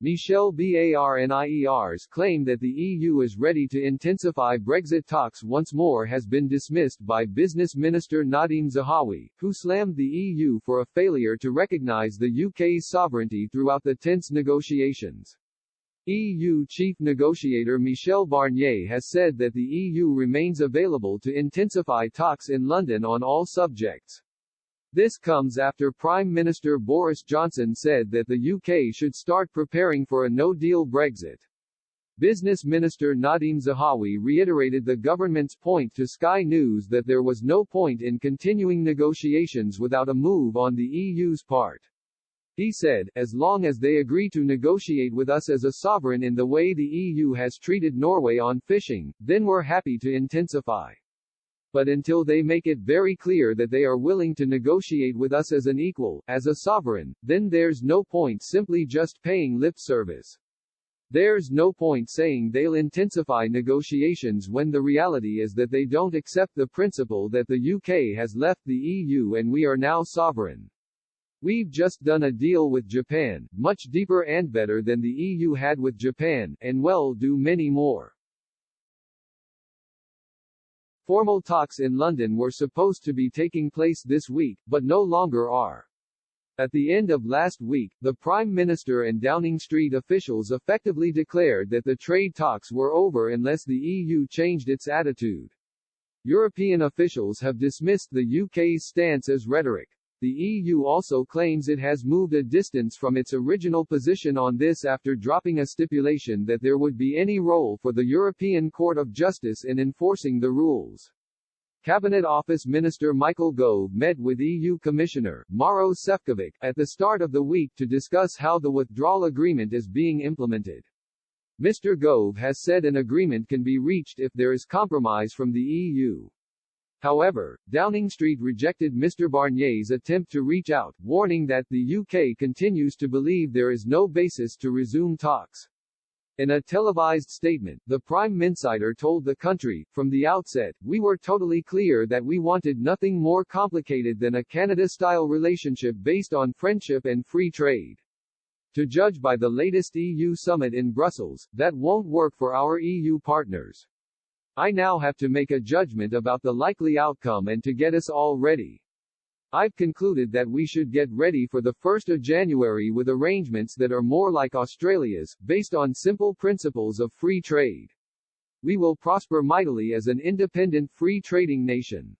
Michel Barnier's claim that the EU is ready to intensify Brexit talks once more has been dismissed by Business Minister Nadhim Zahawi, who slammed the EU for a failure to recognise the UK's sovereignty throughout the tense negotiations. EU chief negotiator Michel Barnier has said that the EU remains available to intensify talks in London on all subjects. This comes after Prime Minister Boris Johnson said that the UK should start preparing for a no-deal Brexit. Business Minister Nadhim Zahawi reiterated the government's point to Sky News that there was no point in continuing negotiations without a move on the EU's part. He said, as long as they agree to negotiate with us as a sovereign in the way the EU has treated Norway on fishing, then we're happy to intensify. But until they make it very clear that they are willing to negotiate with us as an equal, as a sovereign, then there's no point simply just paying lip service. There's no point saying they'll intensify negotiations when the reality is that they don't accept the principle that the UK has left the EU and we are now sovereign. We've just done a deal with Japan, much deeper and better than the EU had with Japan, and we'll do many more. Formal talks in London were supposed to be taking place this week, but no longer are. At the end of last week, the Prime Minister and Downing Street officials effectively declared that the trade talks were over unless the EU changed its attitude. European officials have dismissed the UK's stance as rhetoric. The EU also claims it has moved a distance from its original position on this after dropping a stipulation that there would be any role for the European Court of Justice in enforcing the rules. Cabinet Office Minister Michael Gove met with EU Commissioner Maros Šefčovič at the start of the week to discuss how the withdrawal agreement is being implemented. Mr. Gove has said an agreement can be reached if there is compromise from the EU. However, Downing Street rejected Mr. Barnier's attempt to reach out, warning that the UK continues to believe there is no basis to resume talks. In a televised statement, the Prime Minister told the country, from the outset, we were totally clear that we wanted nothing more complicated than a Canada-style relationship based on friendship and free trade. To judge by the latest EU summit in Brussels, that won't work for our EU partners. I now have to make a judgment about the likely outcome and to get us all ready. I've concluded that we should get ready for the 1st of January with arrangements that are more like Australia's, based on simple principles of free trade. We will prosper mightily as an independent free trading nation.